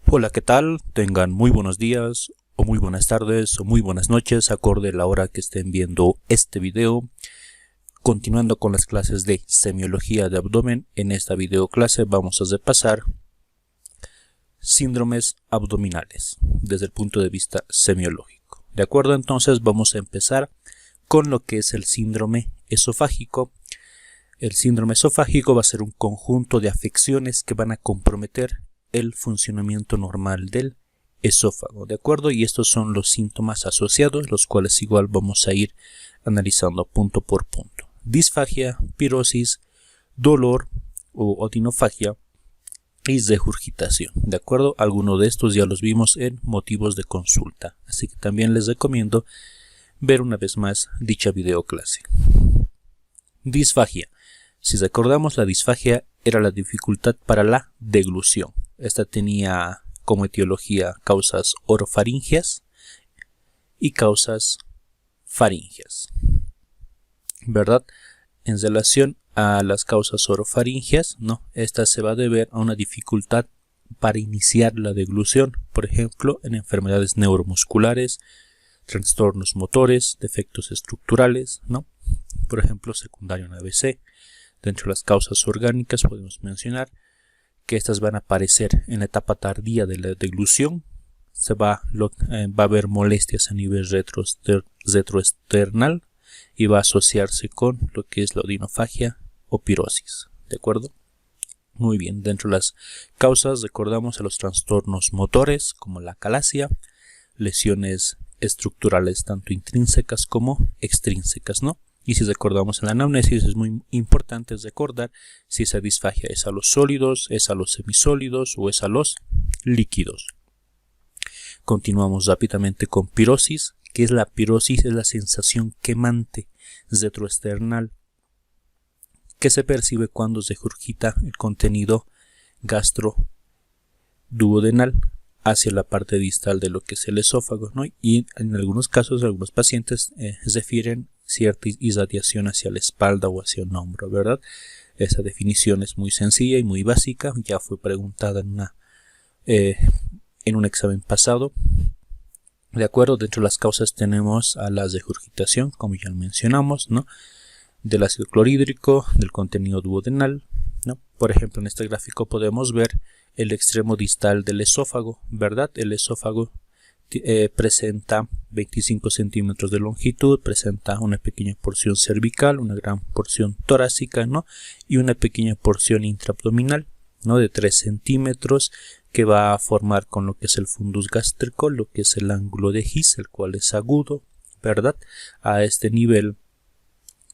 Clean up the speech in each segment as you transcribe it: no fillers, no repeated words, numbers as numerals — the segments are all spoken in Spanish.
Hola, ¿qué tal? Tengan muy buenos días, o muy buenas tardes, o muy buenas noches, acorde a la hora que estén viendo este video. Continuando con las clases de semiología de abdomen, en esta videoclase vamos a repasar síndromes abdominales desde el punto de vista semiológico. De acuerdo, entonces vamos a empezar con lo que es el síndrome esofágico. El síndrome esofágico va a ser un conjunto de afecciones que van a comprometer el funcionamiento normal del esófago, ¿de acuerdo? Y estos son los síntomas asociados, los cuales igual vamos a ir analizando punto por punto. Disfagia, pirosis, dolor o odinofagia y regurgitación, ¿de acuerdo? Algunos de estos ya los vimos en motivos de consulta, así que también les recomiendo ver una vez más dicha videoclase. Disfagia. Si recordamos, la disfagia era la dificultad para la deglución. Esta tenía como etiología causas orofaringeas y causas faringeas, ¿verdad? En relación a las causas orofaringeas, esta se va a deber a una dificultad para iniciar la deglución, por ejemplo, en enfermedades neuromusculares, trastornos motores, defectos estructurales, por ejemplo, secundario en ABC. Dentro de las causas orgánicas podemos mencionar que estas van a aparecer en la etapa tardía de la deglución. Va a haber molestias a nivel retroesternal y va a asociarse con lo que es la odinofagia o pirosis, ¿de acuerdo? Muy bien, dentro de las causas recordamos a los trastornos motores como la acalasia, lesiones estructurales tanto intrínsecas como extrínsecas, Y si recordamos en la anamnesis, es muy importante recordar si esa disfagia es a los sólidos, es a los semisólidos o es a los líquidos. Continuamos rápidamente con pirosis. ¿Qué es la pirosis? Es la sensación quemante retroesternal que se percibe cuando se regurgita el contenido gastroduodenal hacia la parte distal de lo que es el esófago, Y en algunos casos, algunos pacientes refieren cierta irradiación hacia la espalda o hacia un hombro, ¿verdad? Esa definición es muy sencilla y muy básica, ya fue preguntada en un examen pasado. De acuerdo, dentro de las causas tenemos a la regurgitación, como ya mencionamos, del ácido clorhídrico, del contenido duodenal, Por ejemplo, en este gráfico podemos ver el extremo distal del esófago, ¿verdad? El esófago presenta 25 centímetros de longitud, presenta una pequeña porción cervical, una gran porción torácica, y una pequeña porción intraabdominal, de 3 centímetros, que va a formar con lo que es el fundus gástrico, lo que es el ángulo de His, el cual es agudo, ¿verdad? A este nivel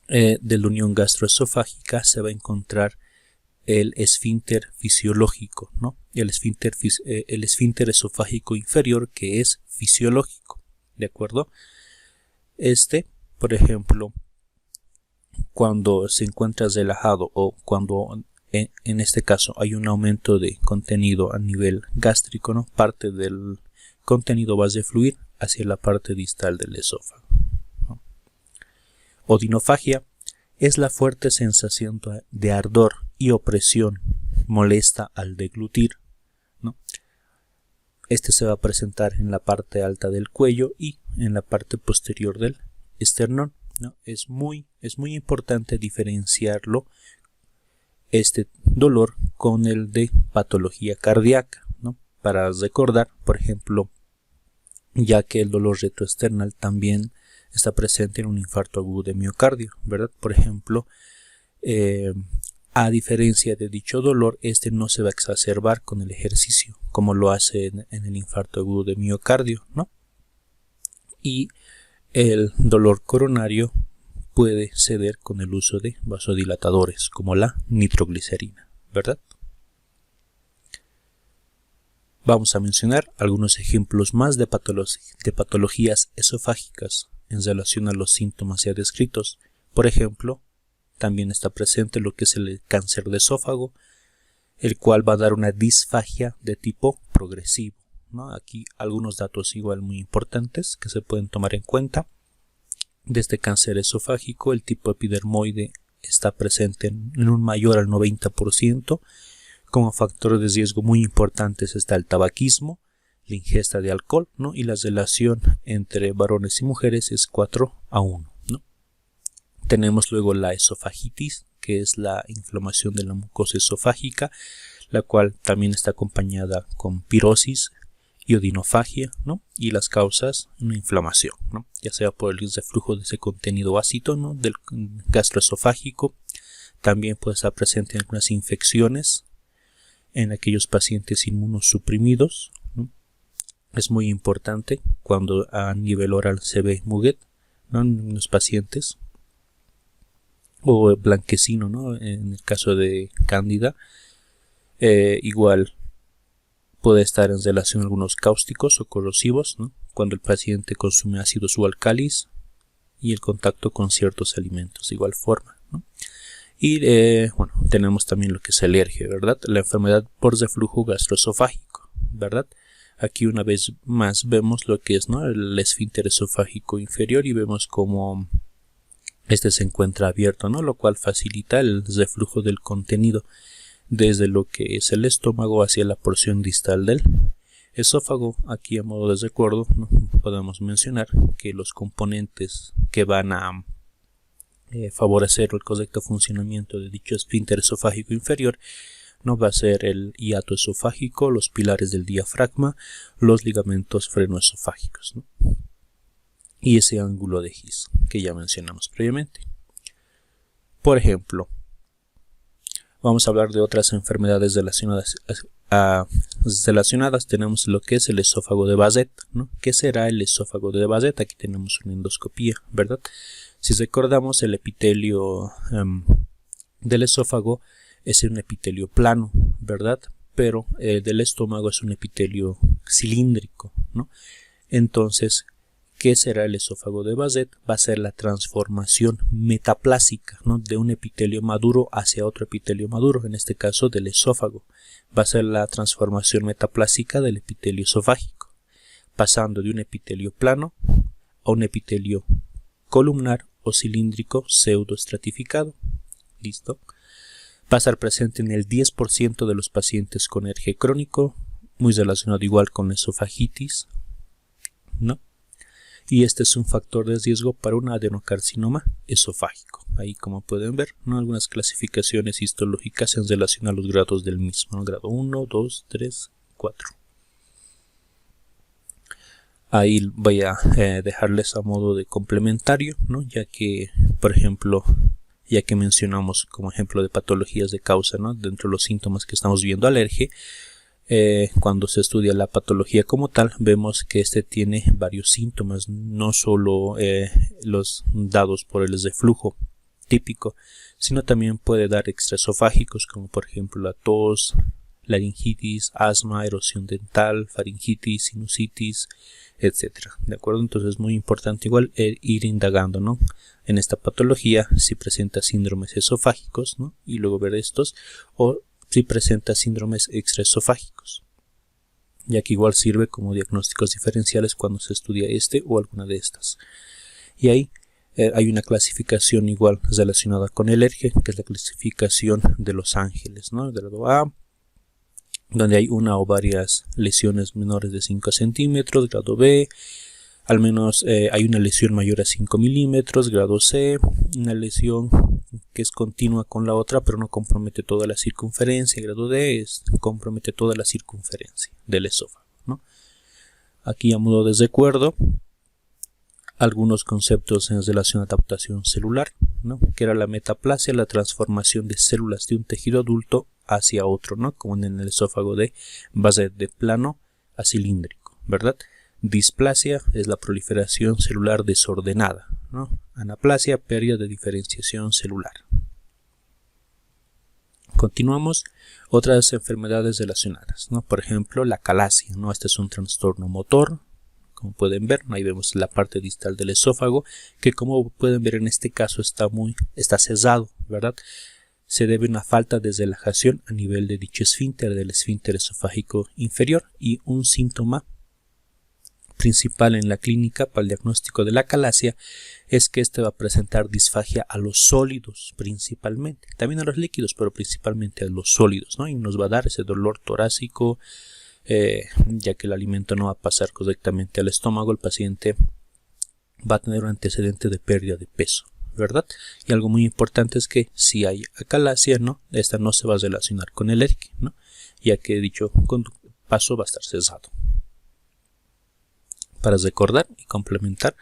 de la unión gastroesofágica se va a encontrar el esfínter fisiológico, el esfínter esofágico inferior, que es fisiológico, ¿de acuerdo? Por ejemplo, cuando se encuentra relajado o cuando en este caso hay un aumento de contenido a nivel gástrico, parte del contenido va a fluir hacia la parte distal del esófago. Odinofagia es la fuerte sensación de ardor y opresión molesta al deglutir, Este se va a presentar en la parte alta del cuello y en la parte posterior del esternón, Es muy importante diferenciarlo, este dolor, con el de patología cardíaca, Para recordar, por ejemplo, ya que el dolor retroesternal también está presente en un infarto agudo de miocardio, ¿verdad? Por ejemplo, a diferencia de dicho dolor, este no se va a exacerbar con el ejercicio, como lo hace en el infarto agudo de miocardio, Y el dolor coronario puede ceder con el uso de vasodilatadores, como la nitroglicerina, ¿verdad? Vamos a mencionar algunos ejemplos más de patologías esofágicas en relación a los síntomas ya descritos. Por ejemplo, también está presente lo que es el cáncer de esófago, el cual va a dar una disfagia de tipo progresivo, Aquí algunos datos igual muy importantes que se pueden tomar en cuenta. De este cáncer esofágico, el tipo epidermoide está presente en un mayor al 90%, Como factor de riesgo muy importantes está el tabaquismo, la ingesta de alcohol, ¿no? Y la relación entre varones y mujeres es 4:1, ¿no? Tenemos luego la esofagitis, que es la inflamación de la mucosa esofágica, la cual también está acompañada con pirosis y odinofagia, ¿no? Y las causas, una inflamación, ¿no? Ya sea por el reflujo de ese contenido ácido, ¿no? Del gastroesofágico. También puede estar presente en algunas infecciones en aquellos pacientes inmunosuprimidos, ¿no? Es muy importante cuando a nivel oral se ve muguet, ¿no? En los pacientes, o blanquecino, ¿no? En el caso de cándida, igual puede estar en relación a algunos cáusticos o corrosivos, ¿no? Cuando el paciente consume ácidos o álcalis y el contacto con ciertos alimentos de igual forma, ¿no? Y bueno, tenemos también lo que es alergia, ¿verdad? La enfermedad por reflujo gastroesofágico, ¿verdad? Aquí una vez más vemos lo que es, ¿no? El esfínter esofágico inferior y vemos cómo este se encuentra abierto, ¿no? Lo cual facilita el reflujo del contenido desde lo que es el estómago hacia la porción distal del esófago. Aquí, a modo de recuerdo, ¿no? Podemos mencionar que los componentes que van a favorecer el correcto funcionamiento de dicho esfínter esofágico inferior no va a ser el hiato esofágico, los pilares del diafragma, los ligamentos frenoesofágicos, ¿no? Y ese ángulo de His que ya mencionamos previamente. Por ejemplo, vamos a hablar de otras enfermedades relacionadas. Tenemos lo que es el esófago de Basset, ¿no? ¿Qué será el esófago de Basset? Aquí tenemos una endoscopía, ¿verdad? Si recordamos, el epitelio del esófago es un epitelio plano, ¿verdad? Pero del estómago es un epitelio cilíndrico, ¿no? Entonces, ¿qué será el esófago de Basset? Va a ser la transformación metaplásica, ¿no? De un epitelio maduro hacia otro epitelio maduro, en este caso del esófago. Va a ser la transformación metaplásica del epitelio esofágico, pasando de un epitelio plano a un epitelio columnar o cilíndrico pseudoestratificado. ¿Listo? Va a estar presente en el 10% de los pacientes con ERG crónico, muy relacionado igual con esofagitis, ¿no? Y este es un factor de riesgo para un adenocarcinoma esofágico. Ahí, como pueden ver, ¿no? Algunas clasificaciones histológicas en relación a los grados del mismo, ¿no? Grado 1, 2, 3, 4. Ahí voy a dejarles a modo de complementario, ¿no? Ya que, por ejemplo, ya que mencionamos como ejemplo de patologías de causa, ¿no? Dentro de los síntomas que estamos viendo alergia, cuando se estudia la patología como tal, vemos que este tiene varios síntomas, no solo los dados por el reflujo típico, sino también puede dar extraesofágicos, como por ejemplo la tos, laringitis, asma, erosión dental, faringitis, sinusitis, etcétera. ¿De acuerdo? Entonces es muy importante igual ir indagando, ¿no? En esta patología si presenta síndromes esofágicos, ¿no? Y luego ver estos, o si presenta síndromes extraesofágicos, ya que igual sirve como diagnósticos diferenciales cuando se estudia este o alguna de estas. Y ahí hay una clasificación igual relacionada con el ERG, que es la clasificación de Los Ángeles, ¿no? Grado A, donde hay una o varias lesiones menores de 5 centímetros, grado B, al menos hay una lesión mayor a 5 milímetros, grado C, una lesión que es continua con la otra pero no compromete toda la circunferencia, grado D compromete toda la circunferencia del esófago, ¿no? Aquí, a modo de recuerdo, algunos conceptos en relación a adaptación celular, ¿no? Que era la metaplasia, la transformación de células de un tejido adulto hacia otro, ¿no? Como en el esófago de Basset, de plano a cilíndrico, ¿verdad? Displasia es la proliferación celular desordenada, ¿no? Anaplasia, pérdida de diferenciación celular. Continuamos. Otras enfermedades relacionadas, ¿no? Por ejemplo, la calasia, ¿no? Este es un trastorno motor. Como pueden ver, ahí vemos la parte distal del esófago, que como pueden ver en este caso está cerrado, ¿verdad? Se debe a una falta de relajación a nivel de dicho esfínter, del esfínter esofágico inferior, y un síntoma principal en la clínica para el diagnóstico de la acalasia es que este va a presentar disfagia a los sólidos principalmente, también a los líquidos, pero principalmente a los sólidos, ¿no? Y nos va a dar ese dolor torácico, ya que el alimento no va a pasar correctamente al estómago. El paciente va a tener un antecedente de pérdida de peso, ¿verdad? Y algo muy importante es que si hay acalasia, ¿no? Esta no se va a relacionar con el ERK, ¿no? Ya que dicho paso va a estar cesado. Para recordar y complementar,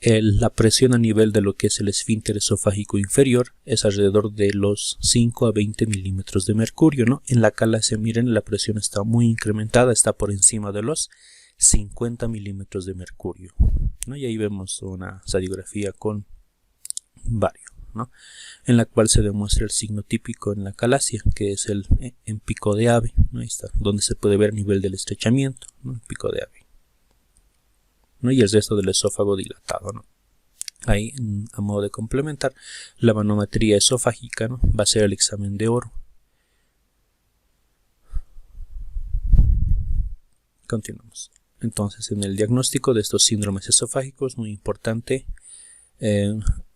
la presión a nivel de lo que es el esfínter esofágico inferior es alrededor de los 5 a 20 milímetros de mercurio, ¿no? En la acalasia, miren, la presión está muy incrementada, está por encima de los 50 milímetros de mercurio, ¿no? Y ahí vemos una radiografía con bario, ¿no? En la cual se demuestra el signo típico en la acalasia, que es el en pico de ave, ¿no? Ahí está, donde se puede ver el nivel del estrechamiento, ¿no? El pico de ave, ¿no? Y el resto del esófago dilatado, ¿no? Ahí, a modo de complementar, la manometría esofágica, ¿no? Va a ser el examen de oro. Continuamos. Entonces, en el diagnóstico de estos síndromes esofágicos, muy importante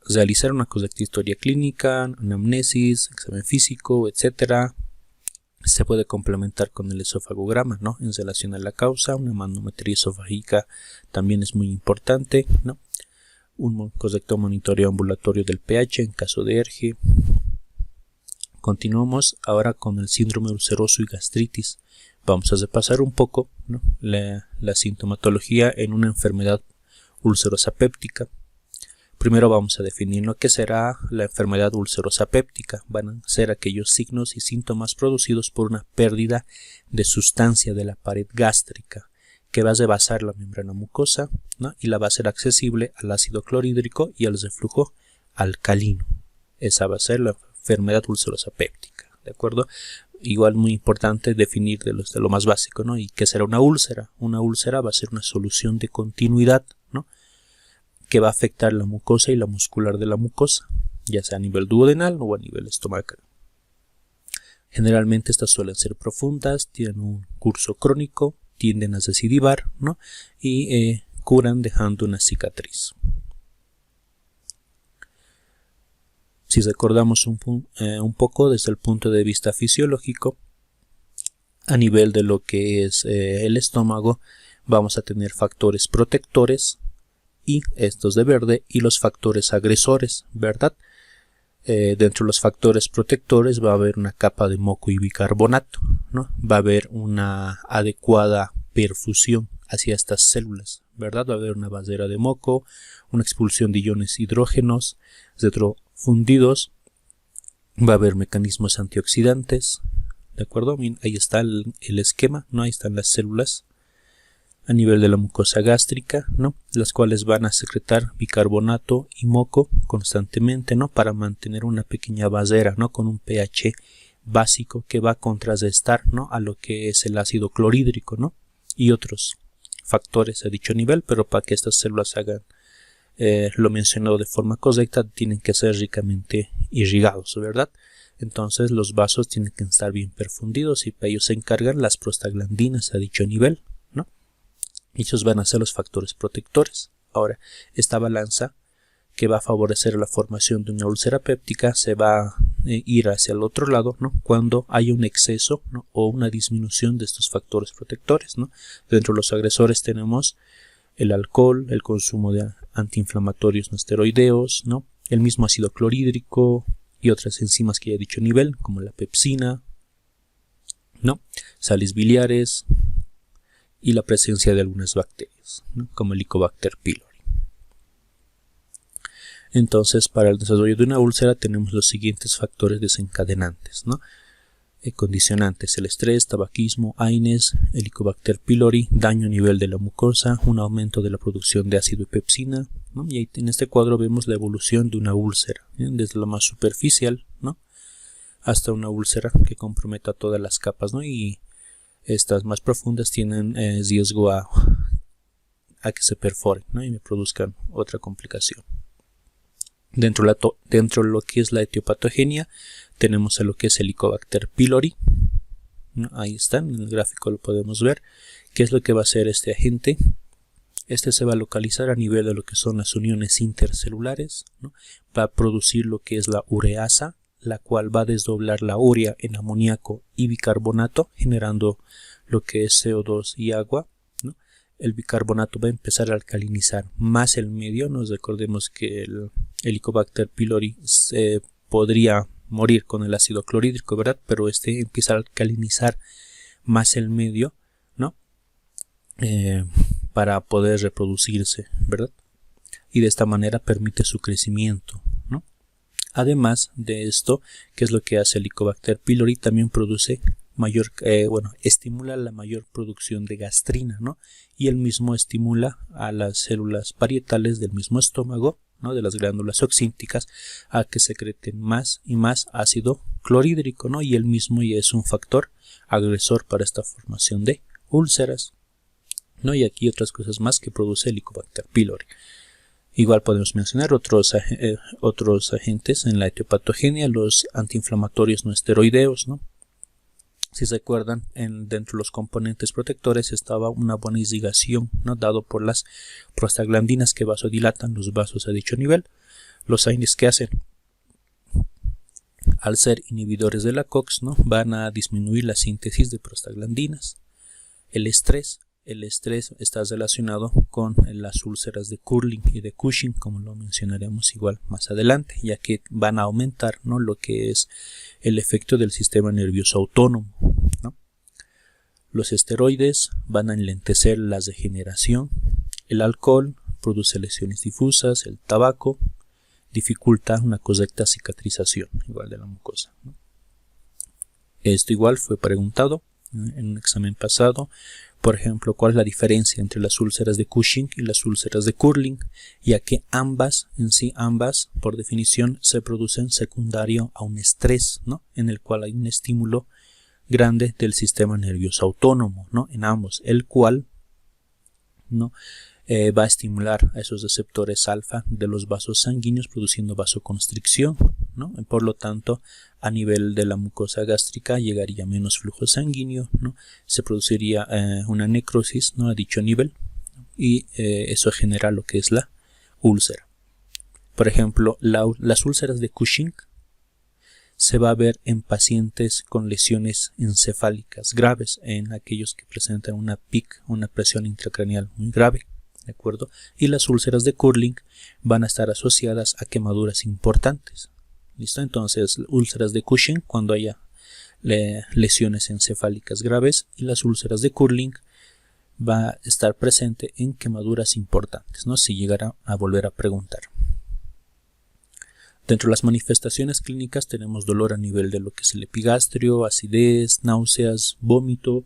realizar una correcta historia clínica, anamnesis, examen físico, etcétera. Se puede complementar con el esofagograma, ¿no? En relación a la causa, una manometría esofágica también es muy importante, ¿no? Un correcto monitoreo ambulatorio del pH en caso de ERG. Continuamos ahora con el síndrome ulceroso y gastritis. Vamos a repasar un poco, ¿no? la sintomatología en una enfermedad ulcerosa péptica. Primero vamos a definir lo que será la enfermedad ulcerosa péptica. Van a ser aquellos signos y síntomas producidos por una pérdida de sustancia de la pared gástrica que va a rebasar la membrana mucosa, ¿no? Y la va a ser accesible al ácido clorhídrico y al reflujo alcalino. Esa va a ser la enfermedad ulcerosa péptica, ¿de acuerdo? Igual muy importante definir de lo más básico, ¿no? ¿Y qué será una úlcera? Una úlcera va a ser una solución de continuidad, ¿no? Que va a afectar la mucosa y la muscular de la mucosa, ya sea a nivel duodenal o a nivel estomacal. Generalmente estas suelen ser profundas, tienen un curso crónico, tienden a recidivar, ¿no? Y curan dejando una cicatriz. Si recordamos un poco desde el punto de vista fisiológico, a nivel de lo que es el estómago, vamos a tener factores protectores, y estos de verde, y los factores agresores, ¿verdad? Dentro de los factores protectores va a haber una capa de moco y bicarbonato, ¿no? Va a haber una adecuada perfusión hacia estas células, ¿verdad? Va a haber una barrera de moco, una expulsión de iones hidrógenos retrofundidos, va a haber mecanismos antioxidantes, ¿de acuerdo? Ahí está el esquema, ¿no? Ahí están las células a nivel de la mucosa gástrica, ¿no? Las cuales van a secretar bicarbonato y moco constantemente, ¿no? Para mantener una pequeña barrera, ¿no? Con un pH básico que va a contrarrestar, ¿no? A lo que es el ácido clorhídrico, ¿no? Y otros factores a dicho nivel, pero para que estas células hagan lo mencionado de forma correcta, tienen que ser ricamente irrigados, ¿verdad? Entonces los vasos tienen que estar bien perfundidos y para ello se encargan las prostaglandinas a dicho nivel, ¿no? Ellos van a ser los factores protectores. Ahora, esta balanza que va a favorecer la formación de una úlcera péptica se va a ir hacia el otro lado, ¿no? Cuando hay un exceso, ¿no? O una disminución de estos factores protectores, ¿no? Dentro de los agresores tenemos el alcohol, el consumo de antiinflamatorios no esteroideos, ¿no? El mismo ácido clorhídrico y otras enzimas que ya he dicho nivel, como la pepsina, ¿no? Sales biliares y la presencia de algunas bacterias, ¿no? Como el Helicobacter pylori. Entonces, para el desarrollo de una úlcera tenemos los siguientes factores desencadenantes, ¿no? Condicionantes: el estrés, tabaquismo, AINES, Helicobacter pylori, daño a nivel de la mucosa, un aumento de la producción de ácido y pepsina, ¿no? Y ahí en este cuadro vemos la evolución de una úlcera, ¿eh? Desde lo más superficial, ¿no? Hasta una úlcera que comprometa todas las capas, ¿no? Y estas más profundas tienen riesgo a que se perforen, ¿no? Y me produzcan otra complicación. Dentro de lo que es la etiopatogenia tenemos a lo que es el Helicobacter pylori, ¿no? Ahí está, en el gráfico lo podemos ver. ¿Qué es lo que va a hacer este agente? Este se va a localizar a nivel de lo que son las uniones intercelulares, ¿no? Va a producir lo que es la ureasa, la cual va a desdoblar la urea en amoníaco y bicarbonato, generando lo que es CO2 y agua, ¿no? El bicarbonato va a empezar a alcalinizar más el medio. Nos recordemos que el Helicobacter pylori podría morir con el ácido clorhídrico, ¿verdad? Pero este empieza a alcalinizar más el medio, ¿no? Para poder reproducirse, ¿verdad? Y de esta manera permite su crecimiento, ¿no? Además de esto, ¿qué es lo que hace el Helicobacter pylori? También produce estimula la mayor producción de gastrina, ¿no? Y el mismo estimula a las células parietales del mismo estómago, ¿no? De las glándulas oxínticas, a que secreten más y más ácido clorhídrico, ¿no? Y el mismo ya es un factor agresor para esta formación de úlceras, ¿no? Y aquí otras cosas más que produce el Helicobacter pylori. Igual podemos mencionar otros agentes en la etiopatogenia, los antiinflamatorios no esteroideos, ¿no? Si se acuerdan, dentro de los componentes protectores estaba una buena irrigación, ¿no? Dado por las prostaglandinas que vasodilatan los vasos a dicho nivel. Los AINES que hacen, al ser inhibidores de la COX, ¿no? Van a disminuir la síntesis de prostaglandinas. El estrés está relacionado con las úlceras de Curling y de Cushing, como lo mencionaremos igual más adelante, ya que van a aumentar, ¿no? Lo que es el efecto del sistema nervioso autónomo, ¿no? Los esteroides van a enlentecer la regeneración. El alcohol produce lesiones difusas. El tabaco dificulta una correcta cicatrización igual de la mucosa, ¿no? Esto igual fue preguntado en un examen pasado. Por ejemplo, ¿cuál es la diferencia entre las úlceras de Cushing y las úlceras de Curling? Ya que ambas, por definición, se producen secundario a un estrés, ¿no? En el cual hay un estímulo grande del sistema nervioso autónomo, ¿no? En ambos, el cual, ¿no? Va a estimular a esos receptores alfa de los vasos sanguíneos, produciendo vasoconstricción, ¿no? Por lo tanto, a nivel de la mucosa gástrica llegaría menos flujo sanguíneo, ¿no? Se produciría una necrosis, ¿no? A dicho nivel, y eso genera lo que es la úlcera. Por ejemplo, las úlceras de Cushing se va a ver en pacientes con lesiones encefálicas graves, en aquellos que presentan una PIC, una presión intracraneal muy grave, ¿de acuerdo? Y las úlceras de Curling van a estar asociadas a quemaduras importantes. ¿Listo? Entonces, úlceras de Cushing cuando haya lesiones encefálicas graves, y las úlceras de Curling va a estar presente en quemaduras importantes, ¿no? Si llegara a volver a preguntar. Dentro de las manifestaciones clínicas tenemos dolor a nivel de lo que es el epigastrio, acidez, náuseas, vómito,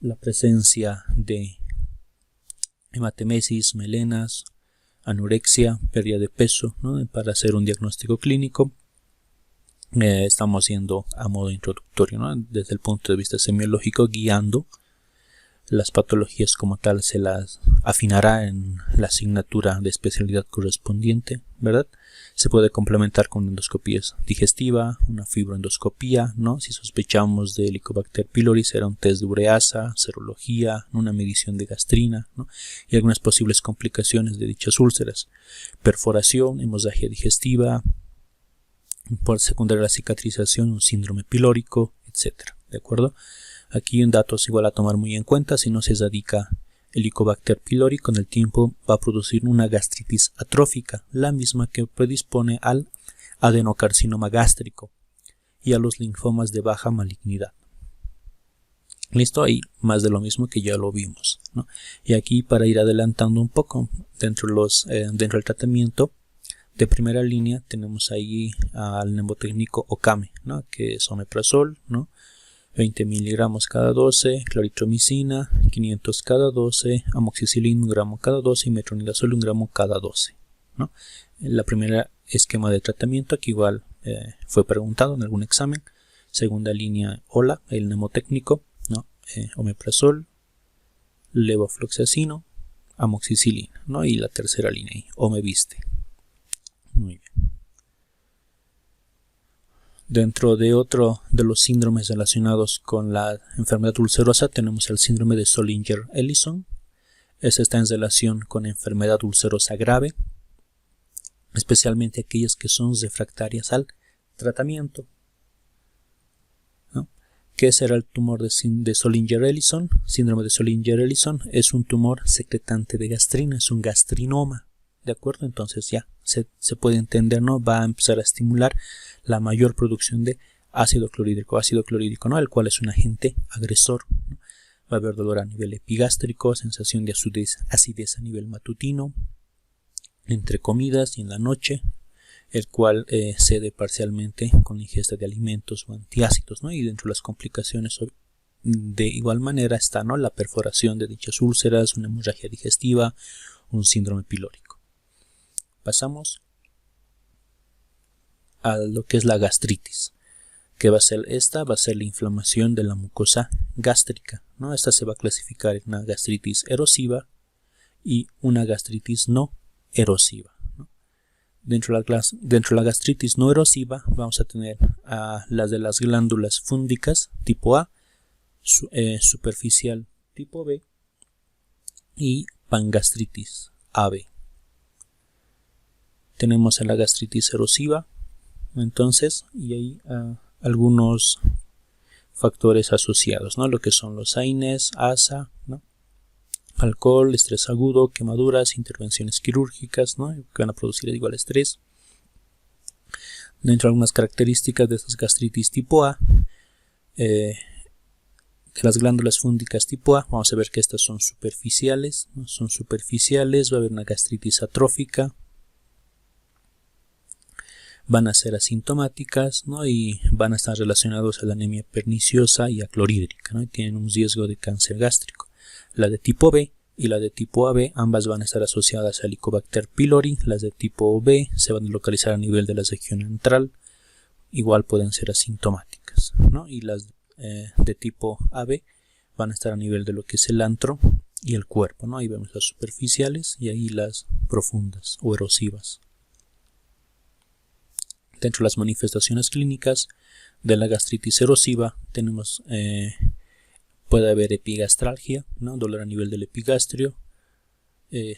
la presencia de hematemesis, melenas, anorexia, pérdida de peso, ¿no? Para hacer un diagnóstico clínico, estamos yendo a modo introductorio, ¿no? Desde el punto de vista semiológico, guiando las patologías como tal. Se las afinará en la asignatura de especialidad correspondiente, ¿verdad? Se puede complementar con endoscopía digestiva, una fibroendoscopía, ¿no? Si sospechamos de Helicobacter pylori, será un test de ureasa, serología, una medición de gastrina, ¿no? Y algunas posibles complicaciones de dichas úlceras: perforación, hemorragia digestiva, por secundaria a la cicatrización, un síndrome pilórico, etcétera, ¿de acuerdo? Aquí un dato igual a tomar muy en cuenta: si no se erradica Helicobacter pylori, con el tiempo va a producir una gastritis atrófica, la misma que predispone al adenocarcinoma gástrico y a los linfomas de baja malignidad. Listo, ahí más de lo mismo que ya lo vimos, ¿no? Y aquí, para ir adelantando un poco, dentro del tratamiento de primera línea tenemos ahí al mnemotécnico Okame, ¿no? Que es omeprazol, ¿no? 20 miligramos cada 12, claritromicina 500 cada 12, amoxicilina 1 gramo cada 12 y metronidazol 1 gramo cada 12, ¿no? La primera esquema de tratamiento aquí igual fue preguntado en algún examen. Segunda línea, OLA, el mnemotécnico, ¿no? Omeprazol, levofloxacino, amoxicilina, ¿no? Y la tercera línea, Omeviste. Muy bien. Dentro de otro de los síndromes relacionados con la enfermedad ulcerosa tenemos el síndrome de Zollinger-Ellison. Esta está en relación con enfermedad ulcerosa grave, especialmente aquellas que son refractarias al tratamiento, ¿no? ¿Qué será el tumor de Zollinger-Ellison? Síndrome de Zollinger-Ellison es un tumor secretante de gastrina, es un gastrinoma, ¿de acuerdo? Entonces ya se puede entender, ¿no? Va a empezar a estimular la mayor producción de ácido clorhídrico, ¿no? El cual es un agente agresor, ¿no? Va a haber dolor a nivel epigástrico, sensación de acidez a nivel matutino, entre comidas y en la noche, el cual cede parcialmente con la ingesta de alimentos o antiácidos, ¿no? Y dentro de las complicaciones de igual manera está, ¿no?, la perforación de dichas úlceras, una hemorragia digestiva, un síndrome pilórico. Pasamos a lo que es la gastritis. ¿Qué va a ser esta? Va a ser la inflamación de la mucosa gástrica, ¿no? Esta se va a clasificar en una gastritis erosiva y una gastritis no erosiva, ¿no? Dentro de la gastritis no erosiva vamos a tener las de las glándulas fúngicas tipo A, superficial tipo B y pangastritis AB. Tenemos a la gastritis erosiva, entonces, y ahí algunos factores asociados, ¿no? Lo que son los AINES, ASA, ¿no?, alcohol, estrés agudo, quemaduras, intervenciones quirúrgicas, ¿no?, que van a producir igual estrés. Dentro de algunas características de estas gastritis tipo A, que las glándulas fúngicas tipo A, vamos a ver que estas son superficiales, ¿no? Son superficiales, va a haber una gastritis atrófica, van a ser asintomáticas, ¿no?, y van a estar relacionados a la anemia perniciosa y a clorhídrica, ¿no?, y tienen un riesgo de cáncer gástrico. La de tipo B y la de tipo AB, ambas van a estar asociadas a Helicobacter pylori. Las de tipo B se van a localizar a nivel de la región antral, igual pueden ser asintomáticas, ¿no?, y las de tipo AB van a estar a nivel de lo que es el antro y el cuerpo, ¿no? Ahí vemos las superficiales y ahí las profundas o erosivas. Dentro de las manifestaciones clínicas de la gastritis erosiva tenemos, puede haber epigastralgia, ¿no?, dolor a nivel del epigastrio,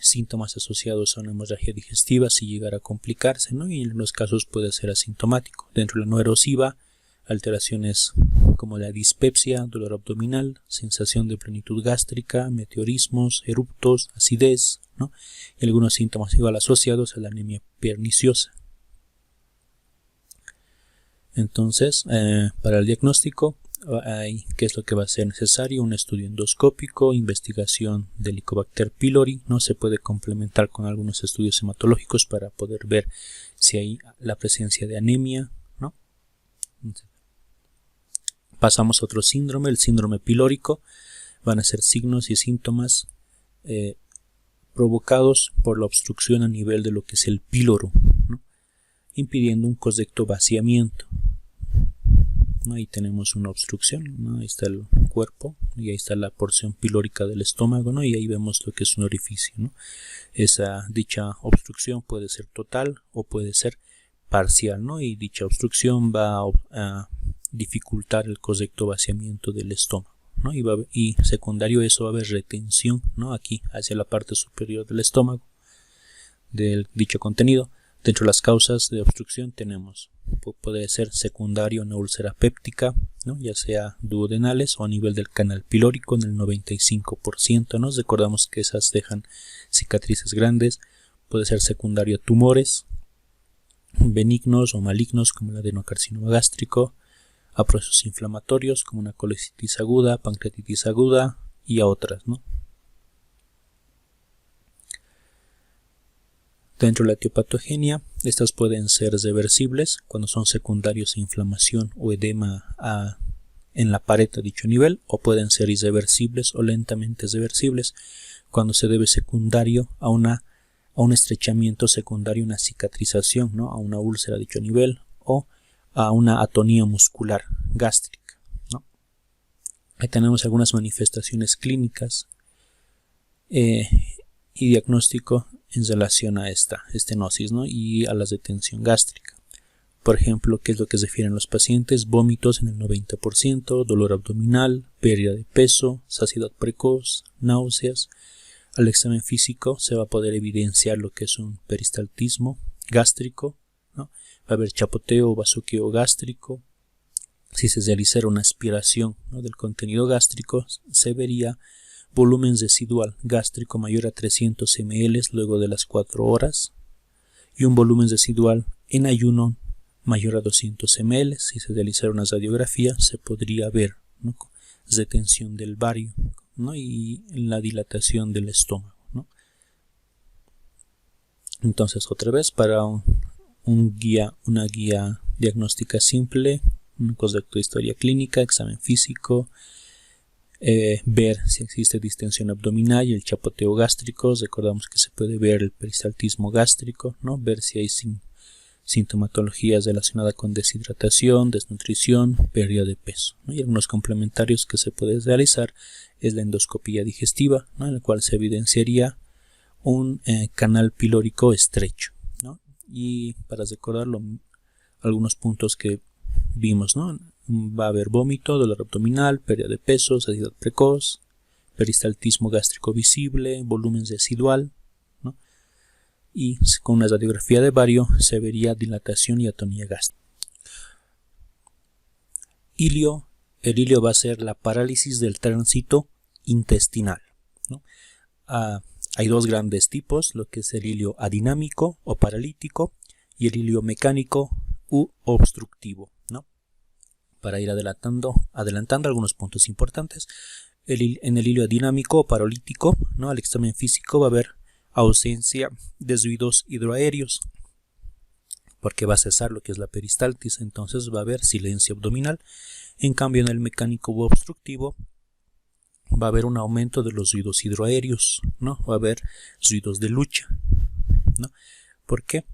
síntomas asociados a una hemorragia digestiva si llegara a complicarse, ¿no?, y en los casos puede ser asintomático. Dentro de la no erosiva, alteraciones como la dispepsia, dolor abdominal, sensación de plenitud gástrica, meteorismos, eruptos, acidez, ¿no?, y algunos síntomas igual asociados a la anemia perniciosa. Entonces, para el diagnóstico, ¿qué es lo que va a ser necesario? Un estudio endoscópico, investigación de Helicobacter pylori, ¿no? Se puede complementar con algunos estudios hematológicos para poder ver si hay la presencia de anemia, ¿no? Pasamos a otro síndrome, el síndrome pilórico. Van a ser signos y síntomas provocados por la obstrucción a nivel de lo que es el píloro, ¿no?, impidiendo un correcto vaciamiento. Ahí tenemos una obstrucción, ¿no? Ahí está el cuerpo y ahí está la porción pilórica del estómago, ¿no?, y ahí vemos lo que es un orificio, ¿no? Dicha obstrucción puede ser total o puede ser parcial, ¿no?, y dicha obstrucción va a dificultar el correcto vaciamiento del estómago, ¿no?, y secundario a eso va a haber retención, ¿no?, aquí hacia la parte superior del estómago del dicho contenido. Dentro de las causas de obstrucción tenemos, puede ser secundario a una úlcera péptica, ¿no?, ya sea duodenales o a nivel del canal pilórico en el 95%, ¿no? Recordamos que esas dejan cicatrices grandes. Puede ser secundario a tumores benignos o malignos como el adenocarcinoma gástrico, a procesos inflamatorios como una colecitis aguda, pancreatitis aguda y a otras, ¿no? Dentro de la etiopatogenia, estas pueden ser reversibles cuando son secundarios a inflamación o edema en la pared a dicho nivel, o pueden ser irreversibles o lentamente reversibles cuando se debe secundario a un estrechamiento secundario, una cicatrización, ¿no?, a una úlcera a dicho nivel o a una atonía muscular gástrica, ¿no? Ahí tenemos algunas manifestaciones clínicas y diagnóstico en relación a esta estenosis, ¿no?, y a la retención gástrica. Por ejemplo, ¿qué es lo que refieren los pacientes? Vómitos en el 90%, dolor abdominal, pérdida de peso, saciedad precoz, náuseas, Al examen físico se va a poder evidenciar lo que es un peristaltismo gástrico, ¿no? Va a haber chapoteo o vasoqueo gástrico. Si se realizara una aspiración, ¿no?, del contenido gástrico, se vería volumen residual gástrico mayor a 300 ml luego de las 4 horas y un volumen residual en ayuno mayor a 200 ml. Si se realizara una radiografía, se podría ver, ¿no?, retención del bario, ¿no?, y la dilatación del estómago, ¿no? Entonces, otra vez, para una guía diagnóstica simple, un concepto de historia clínica, examen físico, ver si existe distensión abdominal y el chapoteo gástrico. Recordamos que se puede ver el peristaltismo gástrico, ¿no?, ver si hay sintomatologías relacionadas con deshidratación, desnutrición, pérdida de peso, ¿no? Y algunos complementarios que se puede realizar es la endoscopía digestiva, ¿no?, en la cual se evidenciaría un canal pilórico estrecho, ¿no? Y para recordarlo, algunos puntos que vimos, ¿no? Va a haber vómito, dolor abdominal, pérdida de peso, saciedad precoz, peristaltismo gástrico visible, volumen residual, ¿no? Y con una radiografía de bario se vería dilatación y atonía gástrica. Ilio. El ilio va a ser la parálisis del tránsito intestinal, ¿no? Hay dos grandes tipos, lo que es el ilio adinámico o paralítico y el ilio mecánico u obstructivo, ¿no? Para ir adelantando algunos puntos importantes, en el ilio dinámico o paralítico, ¿no?, al examen físico va a haber ausencia de fluidos hidroaéreos, porque va a cesar lo que es la peristaltis, entonces va a haber silencio abdominal. En cambio, en el mecánico u obstructivo va a haber un aumento de los fluidos hidroaéreos, ¿no? Va a haber fluidos de lucha, ¿no? ¿Por qué?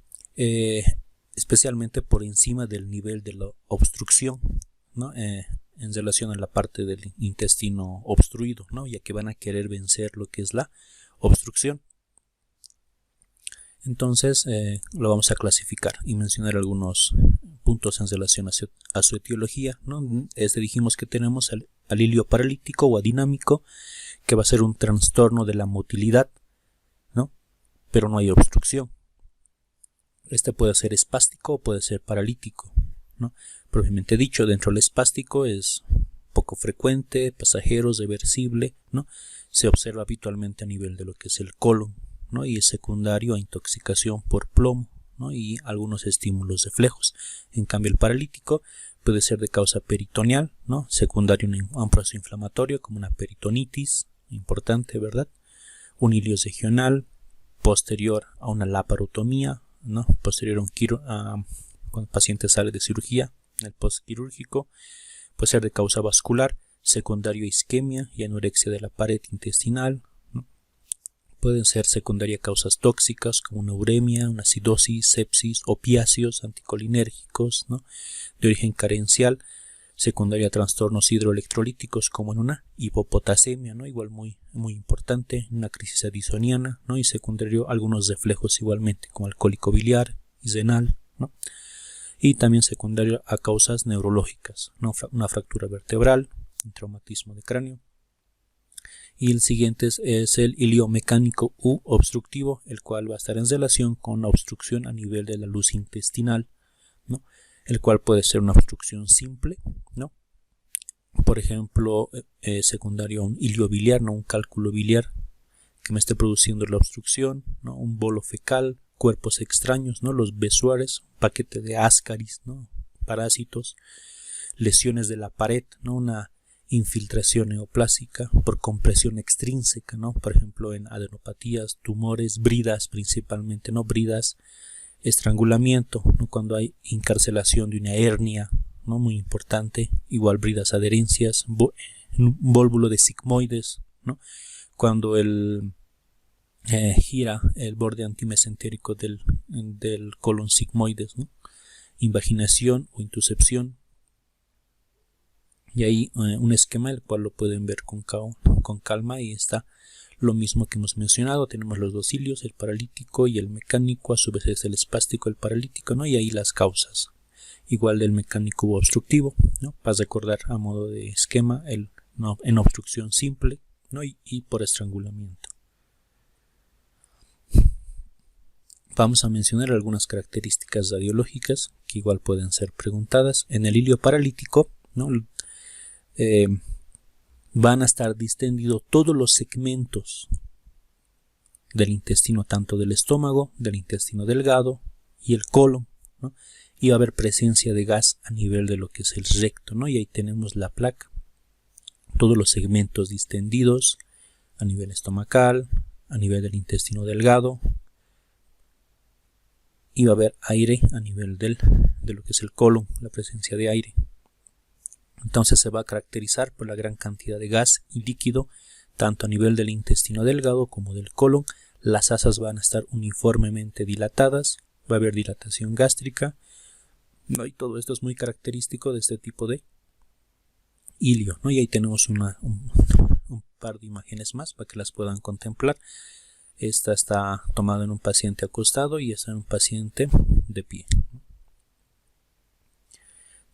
Especialmente por encima del nivel de la obstrucción, ¿no?, en relación a la parte del intestino obstruido, ¿no?, ya que van a querer vencer lo que es la obstrucción. Entonces lo vamos a clasificar y mencionar algunos puntos en relación a su etiología, ¿no? Dijimos que tenemos al ilio paralítico o adinámico, que va a ser un trastorno de la motilidad, ¿no?, pero no hay obstrucción. Este puede ser espástico o puede ser paralítico, ¿no? Propiamente dicho, dentro del espástico es poco frecuente, pasajero, reversible, ¿no? Se observa habitualmente a nivel de lo que es el colon, ¿no?, y es secundario a intoxicación por plomo, ¿no?, y algunos estímulos reflejos. En cambio, el paralítico puede ser de causa peritoneal, ¿no?, secundario a un proceso inflamatorio como una peritonitis, importante, ¿verdad?, un ilio regional, posterior a una laparotomía, ¿no?, posterior a cuando el paciente sale de cirugía, el postquirúrgico, puede ser de causa vascular, secundario a isquemia y anorexia de la pared intestinal, ¿no? Pueden ser secundaria a causas tóxicas como una uremia, una acidosis, sepsis, opiáceos, anticolinérgicos, ¿no?, de origen carencial, secundaria a trastornos hidroelectrolíticos como en una hipopotasemia, ¿no?, igual muy importante, una crisis addisoniana, ¿no?, y secundario a algunos reflejos igualmente como el cólico biliar y renal, ¿no?, y también secundario a causas neurológicas, ¿no?, una fractura vertebral, un traumatismo de cráneo. Y el siguiente es el ilio mecánico u obstructivo, el cual va a estar en relación con la obstrucción a nivel de la luz intestinal, ¿no?, el cual puede ser una obstrucción simple, ¿no?, por ejemplo, secundario a un ilio biliar, ¿no?, un cálculo biliar que me esté produciendo la obstrucción, ¿no?, un bolo fecal, cuerpos extraños, ¿no?, los besuares, un paquete de ascaris, ¿no?, parásitos, lesiones de la pared, ¿no?, una infiltración neoplásica por compresión extrínseca, ¿no?, por ejemplo en adenopatías, tumores, bridas principalmente, ¿no?, bridas, estrangulamiento, ¿no?, cuando hay encarcelación de una hernia, ¿no?, muy importante, igual bridas, adherencias, un vólvulo de sigmoides, ¿no?, cuando gira el borde antimesentérico del colon sigmoides, ¿no?, invaginación o intusepción. Y ahí un esquema el cual lo pueden ver con calma, y está lo mismo que hemos mencionado. Tenemos los dos ilios, el paralítico y el mecánico, a su vez es el espástico, el paralítico, ¿no?, y ahí las causas igual del mecánico u obstructivo, ¿no?, para recordar a modo de esquema, en obstrucción simple, ¿no?, y por estrangulamiento. Vamos a mencionar algunas características radiológicas que igual pueden ser preguntadas. En el hilio paralítico, ¿no? Van a estar distendidos todos los segmentos del intestino, tanto del estómago, del intestino delgado y el colon, ¿no? Y va a haber presencia de gas a nivel de lo que es el recto, ¿no? Y ahí tenemos la placa, todos los segmentos distendidos a nivel estomacal, a nivel del intestino delgado, y va a haber aire a nivel de lo que es el colon, la presencia de aire. Entonces se va a caracterizar por la gran cantidad de gas y líquido, tanto a nivel del intestino delgado como del colon. Las asas van a estar uniformemente dilatadas, va a haber dilatación gástrica, ¿no? Y todo esto es muy característico de este tipo de hilio, ¿no? Y ahí tenemos un par de imágenes más para que las puedan contemplar. Esta está tomada en un paciente acostado y esta en un paciente de pie.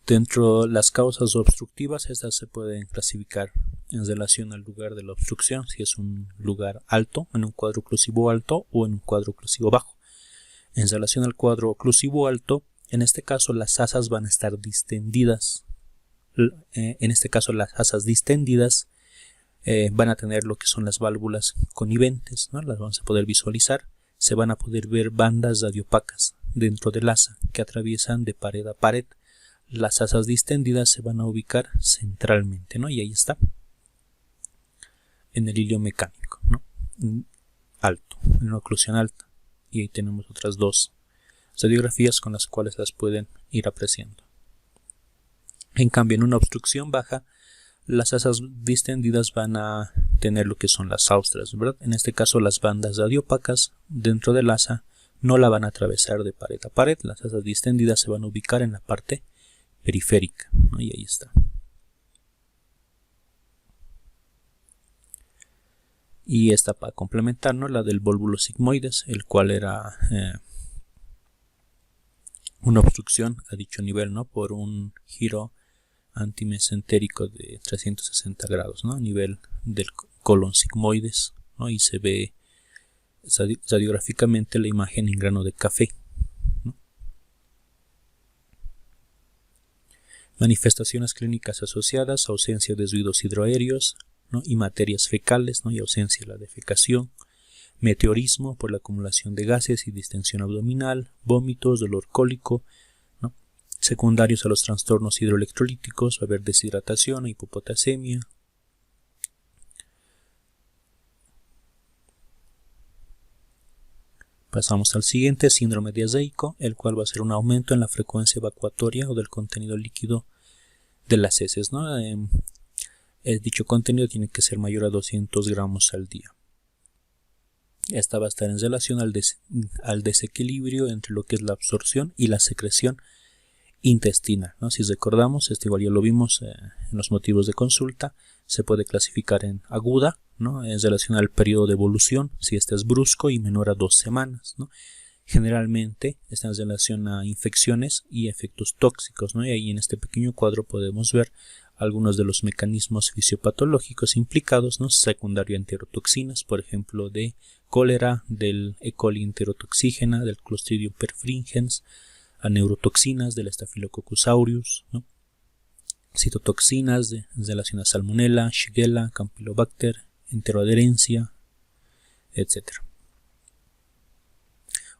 Dentro de las causas obstructivas, estas se pueden clasificar en relación al lugar de la obstrucción, si es un lugar alto, en un cuadro oclusivo alto o en un cuadro oclusivo bajo. En relación al cuadro oclusivo alto, en este caso las asas van a estar distendidas. En este caso las asas distendidas van a tener lo que son las válvulas coniventes, ¿no? Las vamos a poder visualizar. Se van a poder ver bandas radiopacas dentro del asa que atraviesan de pared a pared. Las asas distendidas se van a ubicar centralmente, ¿no? Y ahí está, en el hilio mecánico, ¿no? Alto, en una oclusión alta. Y ahí tenemos otras dos radiografías con las cuales las pueden ir apreciando. En cambio, en una obstrucción baja, las asas distendidas van a tener lo que son las austras, ¿verdad? En este caso, las bandas radiopacas dentro del asa no la van a atravesar de pared a pared. Las asas distendidas se van a ubicar en la parte periférica, ¿no? Y ahí está. Y esta para complementarnos, la del vólvulo sigmoides, el cual era una obstrucción a dicho nivel, ¿no? Por un giro antimesentérico de 360 grados, ¿no? A nivel del colon sigmoides, ¿no? Y se ve radiográficamente la imagen en grano de café, ¿no? Manifestaciones clínicas asociadas: ausencia de ruidos hidroaéreos, ¿no? Y materias fecales, ¿no? Y ausencia de la defecación, meteorismo por la acumulación de gases y distensión abdominal, vómitos, dolor cólico, ¿no? Secundarios a los trastornos hidroelectrolíticos, va a haber deshidratación, hipopotasemia. Pasamos al siguiente, síndrome diarreico, el cual va a ser un aumento en la frecuencia evacuatoria o del contenido líquido de las heces, ¿no? Dicho contenido tiene que ser mayor a 200 gramos al día. Esta va a estar en relación al desequilibrio entre lo que es la absorción y la secreción intestinal, ¿no? Si recordamos, esto igual ya lo vimos en los motivos de consulta, se puede clasificar en aguda, ¿no? En relación al periodo de evolución, si este es brusco y menor a 2 semanas, ¿no? Generalmente está en relación a infecciones y efectos tóxicos, ¿no? Y ahí en este pequeño cuadro podemos ver algunos de los mecanismos fisiopatológicos implicados, ¿no? Secundario a enterotoxinas, por ejemplo, de cólera, del E. coli enterotoxígena, del Clostridium perfringens, a neurotoxinas del Staphylococcus aureus, ¿no? Citotoxinas de relación a Salmonella, Shigella, Campylobacter, enteroadherencia, etc.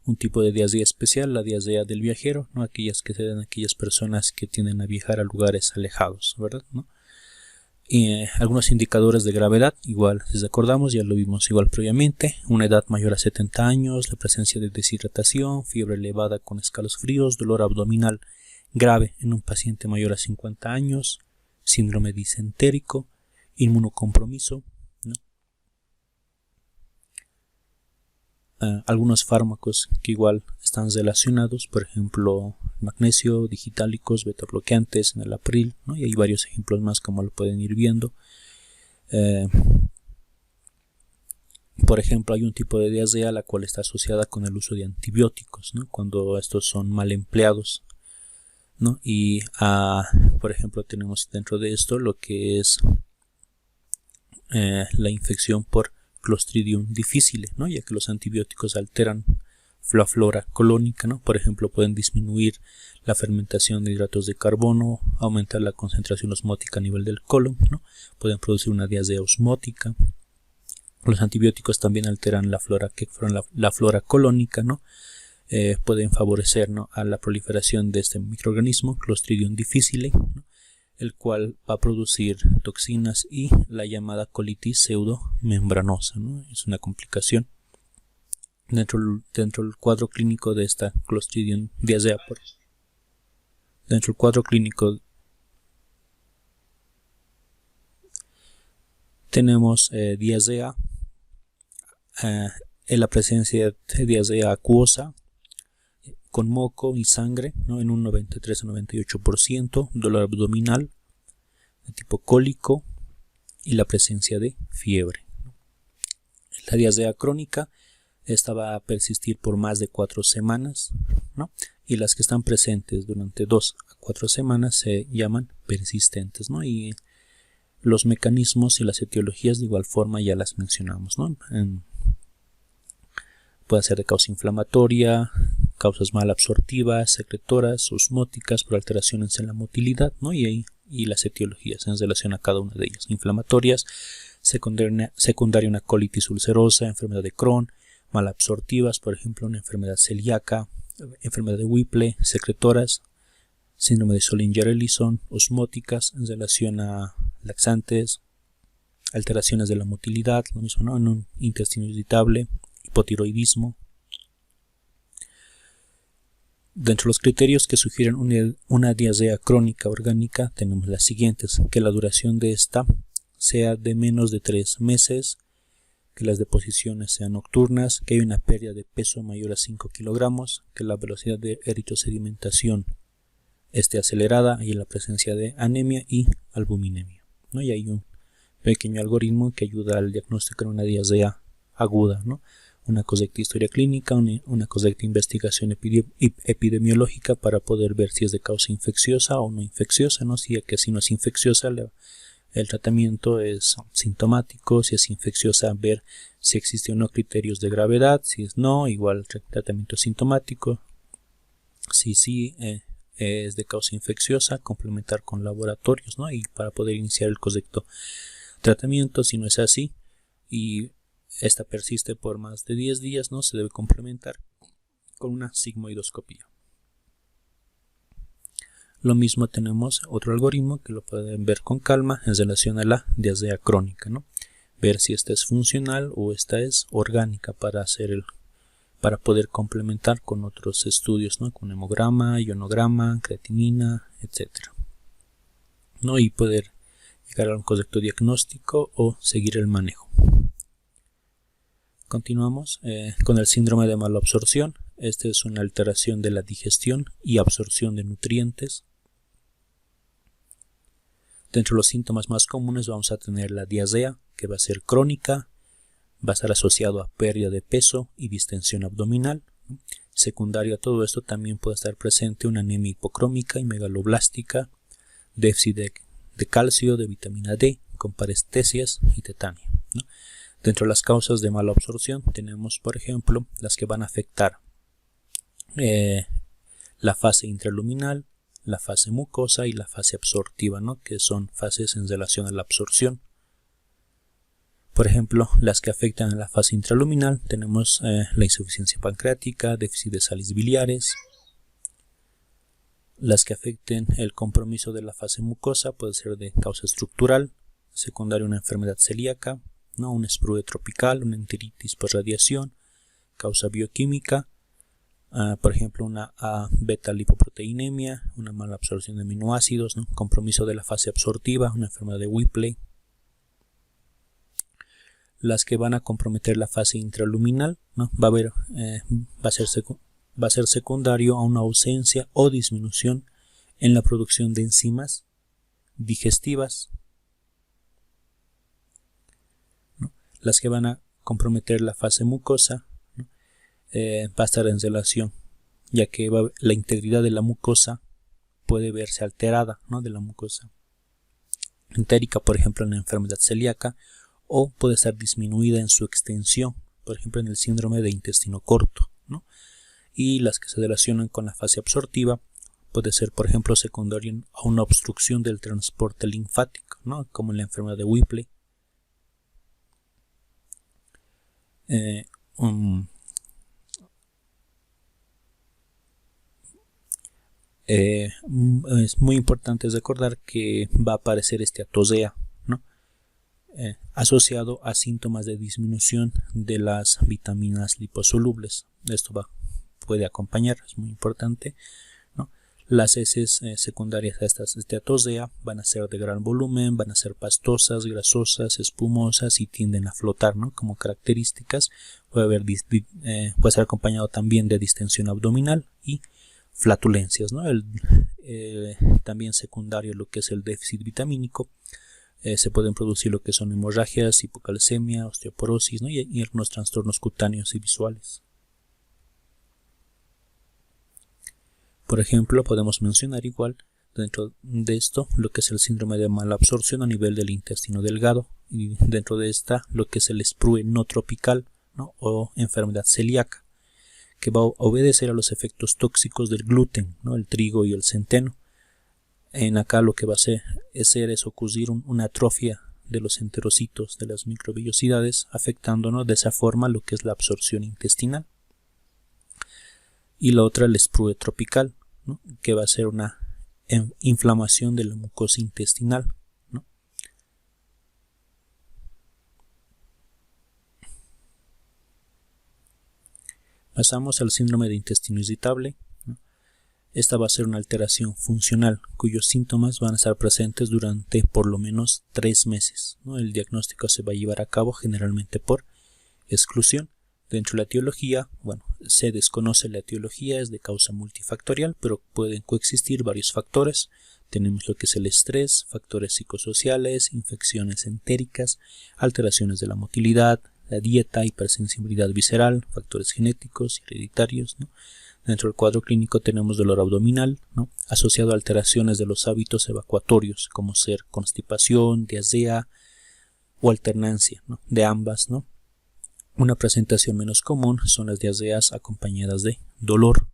Un tipo de diarrea especial, la diarrea del viajero, ¿no? Aquellas que se dan a aquellas personas que tienden a viajar a lugares alejados, ¿verdad? ¿No? Y algunos indicadores de gravedad, igual si recordamos, ya lo vimos igual previamente: una edad mayor a 70 años, la presencia de deshidratación, fiebre elevada con escalofríos, dolor abdominal grave en un paciente mayor a 50 años, síndrome disentérico, inmunocompromiso, ¿no? Algunos fármacos que igual están relacionados, por ejemplo magnesio, digitálicos, beta bloqueantes, enalapril, ¿no? Y hay varios ejemplos más como lo pueden ir viendo. Por ejemplo, hay un tipo de diarrea la cual está asociada con el uso de antibióticos, ¿no? Cuando estos son mal empleados, ¿no? Y por ejemplo tenemos dentro de esto lo que es la infección por Clostridium difficile, ¿no? Ya que los antibióticos alteran la flora colónica, ¿no? Por ejemplo, pueden disminuir la fermentación de hidratos de carbono, aumentar la concentración osmótica a nivel del colon, ¿no? Pueden producir una diasea osmótica. Los antibióticos también alteran la flora, la flora colónica, ¿no? Pueden favorecer, ¿no?, a la proliferación de este microorganismo, Clostridium difficile, ¿no?, el cual va a producir toxinas y la llamada colitis pseudomembranosa, ¿no? Es una complicación dentro del cuadro clínico de esta Clostridium diasea. Dentro del cuadro clínico tenemos diasea, en la presencia de diasea acuosa con moco y sangre, ¿no?, en un 93 a 98%, dolor abdominal de tipo cólico y la presencia de fiebre. La diasea crónica, esta va a persistir por más de 4 semanas, ¿no?, y las que están presentes durante 2 a 4 semanas se llaman persistentes, ¿no? Y los mecanismos y las etiologías de igual forma ya las mencionamos, ¿no? Puede ser de causa inflamatoria, causas mal absortivas, secretoras, osmóticas, por alteraciones en la motilidad, ¿no? Y las etiologías en relación a cada una de ellas. Inflamatorias, secundaria una colitis ulcerosa, enfermedad de Crohn, mal absortivas, por ejemplo, una enfermedad celíaca, enfermedad de Whipple, secretoras, síndrome de Zollinger-Ellison, osmóticas en relación a laxantes, alteraciones de la motilidad, lo mismo, ¿no?, en un intestino irritable, hipotiroidismo. Dentro de los criterios que sugieren una diasea crónica orgánica tenemos las siguientes: que la duración de esta sea de menos de 3 meses, que las deposiciones sean nocturnas, que haya una pérdida de peso mayor a 5 kilogramos, que la velocidad de eritrosedimentación esté acelerada y en la presencia de anemia y albuminemia, ¿no? Y hay un pequeño algoritmo que ayuda al diagnóstico de una diasea aguda, ¿no? Una correcta historia clínica, una correcta investigación epidemiológica para poder ver si es de causa infecciosa o no infecciosa, ¿no? Si no es infecciosa, el tratamiento es sintomático; si es infecciosa, ver si existe o no criterios de gravedad; si es no, igual tratamiento sintomático; si sí es de causa infecciosa, complementar con laboratorios, ¿no?, y para poder iniciar el correcto tratamiento. Si no es así y esta persiste por más de 10 días, ¿no?, se debe complementar con una sigmoidoscopía. Lo mismo tenemos otro algoritmo que lo pueden ver con calma en relación a la diasea crónica, ¿no? Ver si esta es funcional o esta es orgánica para poder complementar con otros estudios, ¿no?, con hemograma, ionograma, creatinina, etcétera, ¿no?, y poder llegar a un correcto diagnóstico o seguir el manejo. Continuamos con el síndrome de malabsorción. Este es una alteración de la digestión y absorción de nutrientes. Dentro de los síntomas más comunes vamos a tener la diasea, que va a ser crónica, va a estar asociado a pérdida de peso y distensión abdominal. Secundario a todo esto también puede estar presente una anemia hipocrómica y megaloblástica, déficit de calcio, de vitamina D, con parestesias y tetania, ¿no? Dentro de las causas de mala absorción tenemos, por ejemplo, las que van a afectar la fase intraluminal, la fase mucosa y la fase absortiva, ¿no?, que son fases en relación a la absorción. Por ejemplo, las que afectan a la fase intraluminal tenemos la insuficiencia pancreática, déficit de sales biliares. Las que afecten el compromiso de la fase mucosa puede ser de causa estructural, secundaria una enfermedad celíaca, ¿no?, un sprue tropical, una enteritis por radiación, causa bioquímica, por ejemplo una beta lipoproteinemia, una mala absorción de aminoácidos, ¿no?, compromiso de la fase absortiva, una enfermedad de Whipple. Las que van a comprometer la fase intraluminal, ¿no?, va a ser secundario a una ausencia o disminución en la producción de enzimas digestivas, ¿no? Las que van a comprometer la fase mucosa, ¿no?, va a estar en relación, ya que la integridad de la mucosa puede verse alterada, ¿no?, de la mucosa entérica, por ejemplo en la enfermedad celíaca, o puede estar disminuida en su extensión, por ejemplo en el síndrome de intestino corto, ¿no? y las que se relacionan con la fase absortiva puede ser, por ejemplo, secundario a una obstrucción del transporte linfático, ¿no? Como en la enfermedad de Whipple. Es muy importante recordar que va a aparecer este atosea, ¿no? Asociado a síntomas de disminución de las vitaminas liposolubles. Esto puede acompañar, es muy importante, ¿no? Las heces secundarias a este atosea van a ser de gran volumen, van a ser pastosas, grasosas, espumosas y tienden a flotar, ¿no? Como características puede ser acompañado también de distensión abdominal y flatulencias, ¿no? También secundario lo que es el déficit vitamínico. Se pueden producir lo que son hemorragias, hipocalcemia, osteoporosis, ¿no? y algunos trastornos cutáneos y visuales. Por ejemplo, podemos mencionar igual dentro de esto lo que es el síndrome de mala absorción a nivel del intestino delgado, y dentro de esta lo que es el sprue no tropical, ¿no? O enfermedad celíaca, que va a obedecer a los efectos tóxicos del gluten, ¿no? El trigo y el centeno. En acá lo que va a hacer es ocurrir una atrofia de los enterocitos de las microvellosidades, afectándonos de esa forma lo que es la absorción intestinal. Y la otra, el sprue tropical, ¿no? Que va a ser una inflamación de la mucosa intestinal, ¿no? Pasamos al síndrome de intestino irritable, ¿no? Esta va a ser una alteración funcional cuyos síntomas van a estar presentes durante por lo menos 3 meses, ¿no? El diagnóstico se va a llevar a cabo generalmente por exclusión. Dentro de la etiología, se desconoce la etiología, es de causa multifactorial, pero pueden coexistir varios factores. Tenemos lo que es el estrés, factores psicosociales, infecciones entéricas, alteraciones de la motilidad, la dieta, hipersensibilidad visceral, factores genéticos, hereditarios, ¿no? Dentro del cuadro clínico tenemos dolor abdominal, ¿no? Asociado a alteraciones de los hábitos evacuatorios, como ser constipación, diarrea o alternancia, ¿no? De ambas, ¿no? Una presentación menos común son las diarreas acompañadas de dolor.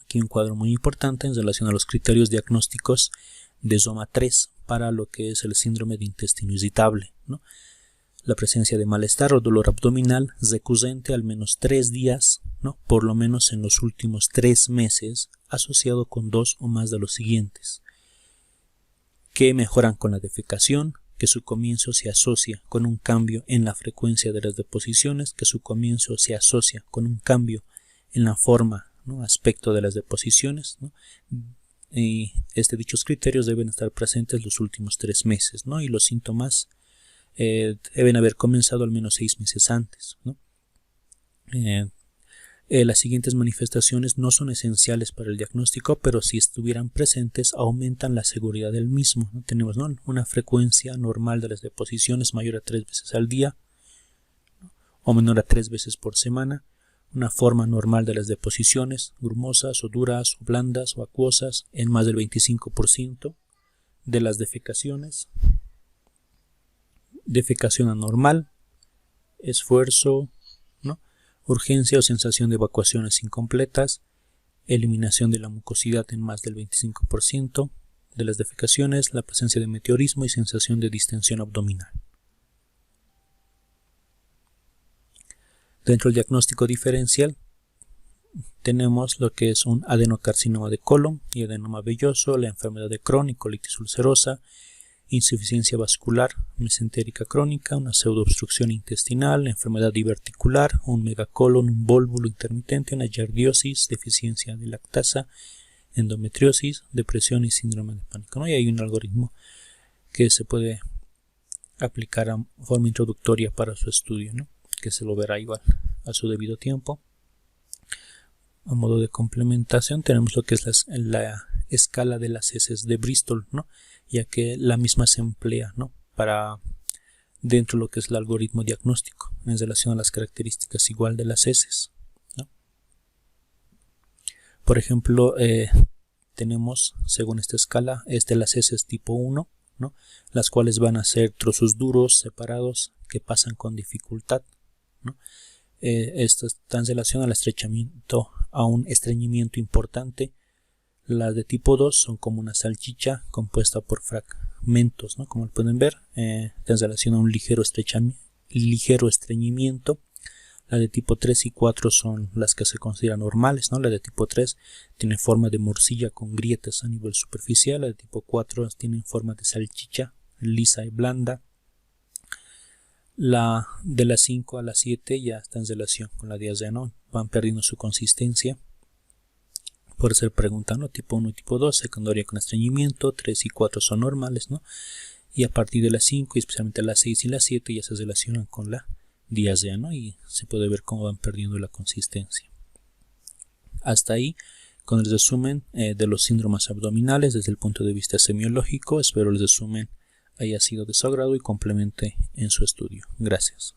Aquí un cuadro muy importante en relación a los criterios diagnósticos de Soma 3 para lo que es el síndrome de intestino irritable, ¿no? La presencia de malestar o dolor abdominal recurrente al menos 3 días, ¿no? Por lo menos en los últimos 3 meses, asociado con 2 o más de los siguientes, que mejoran con la defecación, que su comienzo se asocia con un cambio en la frecuencia de las deposiciones, que su comienzo se asocia con un cambio en la forma, ¿no? Aspecto de las deposiciones, ¿no? Y dichos criterios deben estar presentes los últimos 3 meses, ¿no? Y los síntomas deben haber comenzado al menos 6 meses antes, ¿no? Las siguientes manifestaciones no son esenciales para el diagnóstico, pero si estuvieran presentes aumentan la seguridad del mismo, ¿no? Tenemos, ¿no? Una frecuencia normal de las deposiciones mayor a 3 veces al día, ¿no? O menor a 3 veces por semana, una forma normal de las deposiciones, grumosas o duras o blandas o acuosas en más del 25% de las defecaciones, defecación anormal, esfuerzo, ¿no? Urgencia o sensación de evacuaciones incompletas, eliminación de la mucosidad en más del 25% de las defecaciones, la presencia de meteorismo y sensación de distensión abdominal. Dentro del diagnóstico diferencial tenemos lo que es un adenocarcinoma de colon y adenoma velloso, la enfermedad de Crohn y colitis ulcerosa, insuficiencia vascular mesentérica crónica, una pseudoobstrucción intestinal, enfermedad diverticular, un megacolon, un vólvulo intermitente, una giardiosis, deficiencia de lactasa, endometriosis, depresión y síndrome de pánico, ¿no? Y hay un algoritmo que se puede aplicar a forma introductoria para su estudio, ¿no? Que se lo verá igual a su debido tiempo. A modo de complementación tenemos lo que es la escala de las heces de Bristol, ¿no? Ya que la misma se emplea, ¿no? Para dentro de lo que es el algoritmo diagnóstico en relación a las características igual de las heces, ¿no? Por ejemplo, tenemos según esta escala las heces tipo 1, ¿no? Las cuales van a ser trozos duros separados que pasan con dificultad, ¿no? Estas están en relación a un estreñimiento importante. Las de tipo 2 son como una salchicha compuesta por fragmentos, ¿no? Como pueden ver, están en relación a un ligero estreñimiento. Las de tipo 3 y 4 son las que se consideran normales, ¿no? La de tipo 3 tiene forma de morcilla con grietas a nivel superficial. La de tipo 4 tiene forma de salchicha lisa y blanda. La de las 5 a las 7 ya está en relación con la diarrea, ¿no? Van perdiendo su consistencia. Por ser pregunta, ¿no? Tipo 1 y tipo 2, secundaria con estreñimiento. 3 y 4 son normales, ¿no? Y a partir de las 5 y especialmente las 6 y las 7 ya se relacionan con la diarrea, ¿no? Y se puede ver cómo van perdiendo la consistencia. Hasta ahí con el resumen de los síndromes abdominales desde el punto de vista semiológico. Espero el resumen haya sido de su agrado y complemente en su estudio. Gracias.